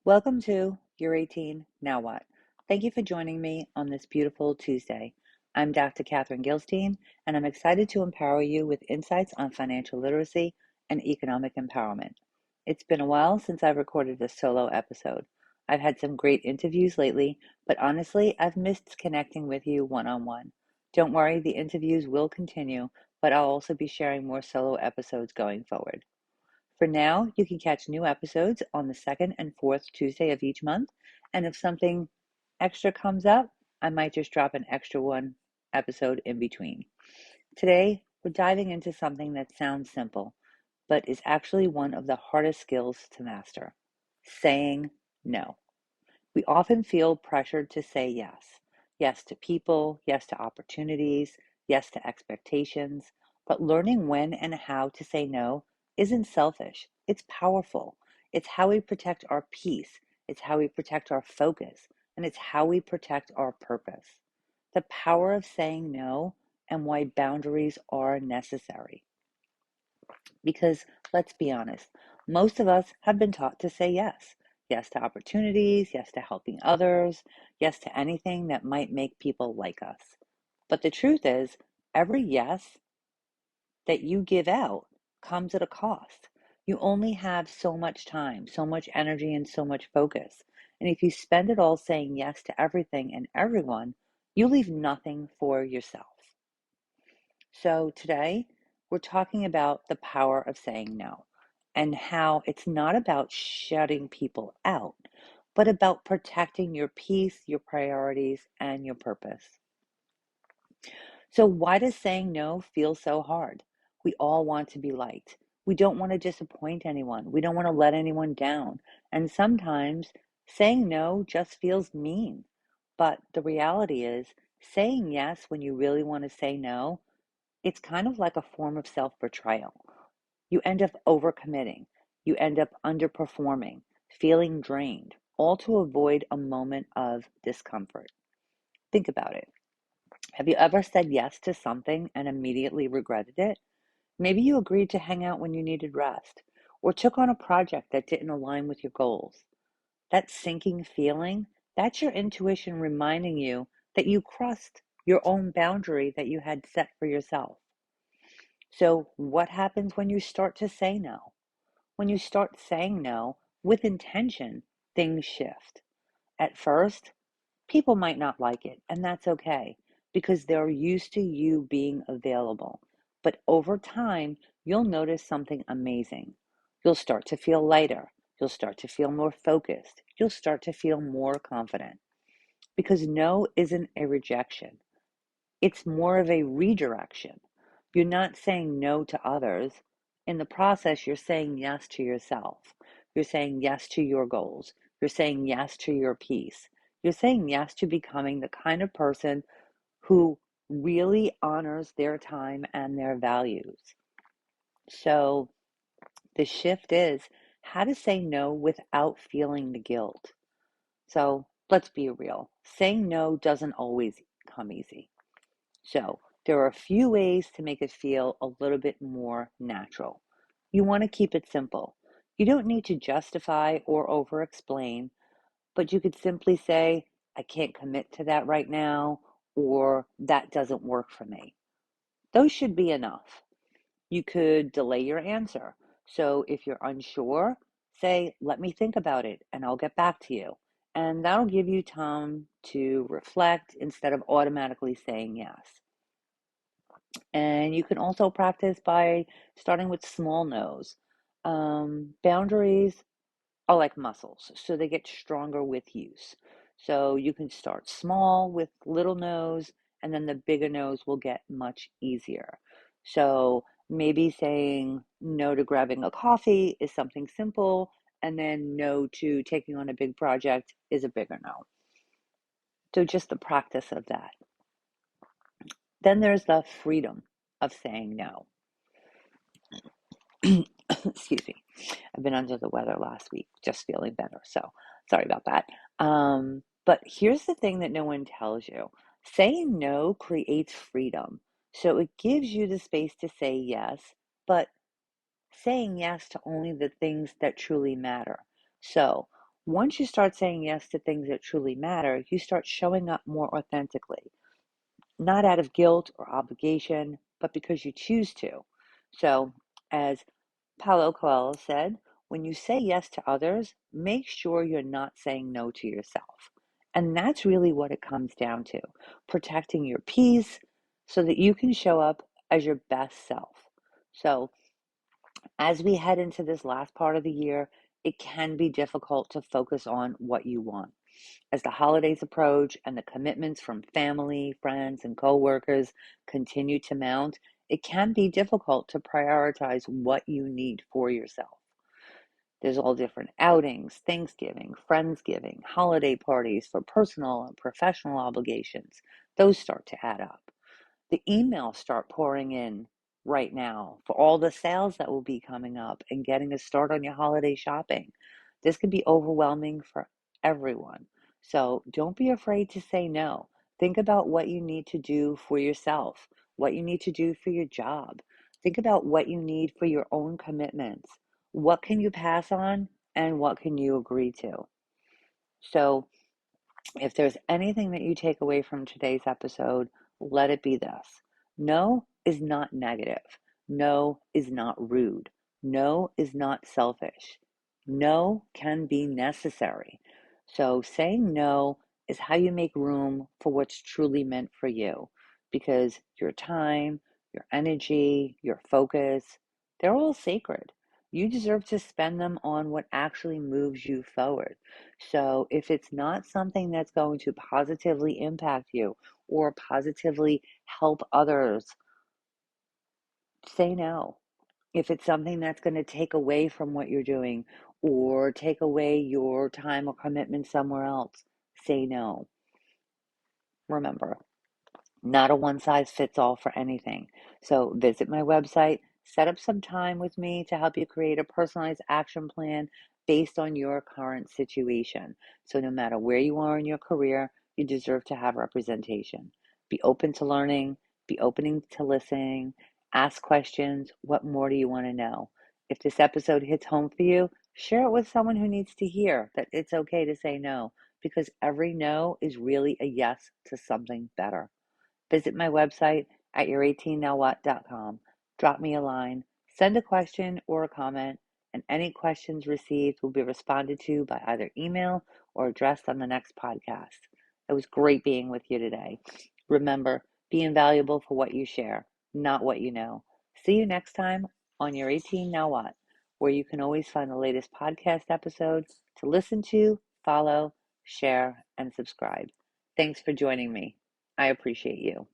Welcome to You're 18, Now What? Thank you for joining me on this beautiful Tuesday. I'm Dr. Catherine Gilstein, and I'm excited to empower you with insights on financial literacy and economic empowerment. It's been a while since I've recorded a solo episode. I've had some great interviews lately, but honestly, I've missed connecting with you one on one. Don't worry, the interviews will continue, but I'll also be sharing more solo episodes going forward. For now, you can catch new episodes on the second and fourth Tuesday of each month. And if something extra comes up, I might just drop an extra one episode in between. Today, we're diving into something that sounds simple, but is actually one of the hardest skills to master: saying no. We often feel pressured to say yes. Yes to people, yes to opportunities, yes to expectations. But learning when and how to say no isn't selfish, it's powerful. It's how we protect our peace, it's how we protect our focus, and it's how we protect our purpose. The power of saying no and why boundaries are necessary. Because let's be honest, most of us have been taught to say yes. Yes to opportunities, yes to helping others, yes to anything that might make people like us. But the truth is, every yes that you give out comes at a cost. You only have so much time, so much energy, and so much focus. And if you spend it all saying yes to everything and everyone, you leave nothing for yourself. So today, we're talking about the power of saying no and how it's not about shutting people out, but about protecting your peace, your priorities, and your purpose. So, why does saying no feel so hard? We all want to be liked. We don't want to disappoint anyone. We don't want to let anyone down. And sometimes saying no just feels mean. But the reality is, saying yes when you really want to say no, it's kind of like a form of self-betrayal. You end up overcommitting. You end up underperforming, feeling drained, all to avoid a moment of discomfort. Think about it. Have you ever said yes to something and immediately regretted it? Maybe you agreed to hang out when you needed rest, or took on a project that didn't align with your goals. That sinking feeling, that's your intuition reminding you that you crossed your own boundary that you had set for yourself. So, what happens when you start to say no? When you start saying no with intention, things shift. At first, people might not like it, and that's okay because they're used to you being available. But over time, you'll notice something amazing. You'll start to feel lighter. You'll start to feel more focused. You'll start to feel more confident because no isn't a rejection. It's more of a redirection. You're not saying no to others. In the process, you're saying yes to yourself. You're saying yes to your goals. You're saying yes to your peace. You're saying yes to becoming the kind of person who really honors their time and their values. So the shift is how to say no without feeling the guilt. So let's be real. Saying no doesn't always come easy. So there are a few ways to make it feel a little bit more natural. You want to keep it simple. You don't need to justify or over explain, but you could simply say, I can't commit to that right now, or that doesn't work for me. Those should be enough. You could delay your answer. So if you're unsure, say, let me think about it and I'll get back to you. And that'll give you time to reflect instead of automatically saying yes. And you can also practice by starting with small no's. Boundaries are like muscles, so they get stronger with use. So you can start small with little no's, and then the bigger no's will get much easier. So maybe saying no to grabbing a coffee is something simple, and then no to taking on a big project is a bigger no. So just the practice of that. Then there's the freedom of saying no. Excuse me. I've been under the weather last week, just feeling better. So sorry about that. But here's the thing that no one tells you: saying no creates freedom. So it gives you the space to say yes, but saying yes to only the things that truly matter. So Once you start saying yes to things that truly matter, you start showing up more authentically, not out of guilt or obligation, but because you choose to. So, as Paulo Coelho said, when you say yes to others, make sure you're not saying no to yourself. And that's really what it comes down to, protecting your peace so that you can show up as your best self. So, as we head into this last part of the year, it can be difficult to focus on what you want. As the holidays approach and the commitments from family, friends, and coworkers continue to mount, it can be difficult to prioritize what you need for yourself. There's all different outings, Thanksgiving, Friendsgiving, holiday parties for personal and professional obligations. Those start to add up. The emails start pouring in right now for all the sales that will be coming up and getting a start on your holiday shopping. This can be overwhelming for everyone. So don't be afraid to say no. Think about what you need to do for yourself, what you need to do for your job. Think about what you need for your own commitments. What can you pass on and what can you agree to? So, if there's anything that you take away from today's episode, let it be this. No is not negative. No is not rude. No is not selfish. No can be necessary. So saying no is how you make room for what's truly meant for you because your time, your energy, your focus, they're all sacred. You deserve to spend them on what actually moves you forward. So if it's not something that's going to positively impact you or positively help others, say no. If it's something that's going to take away from what you're doing or take away your time or commitment somewhere else, say no. Remember, not a one size fits all for anything. So visit my website, set up some time with me to help you create a personalized action plan based on your current situation. So no matter where you are in your career, you deserve to have representation. Be open to learning, be open to listening, ask questions. What more do you want to know? If this episode hits home for you, share it with someone who needs to hear that it's okay to say no because every no is really a yes to something better. Visit my website at your18nowwhat.com. Drop me a line, send a question or a comment, and any questions received will be responded to by either email or addressed on the next podcast. It was great being with you today. Remember, be invaluable for what you share, not what you know. See you next time on Your 18 Now What, where you can always find the latest podcast episode to listen to, follow, share, and subscribe. Thanks for joining me. I appreciate you.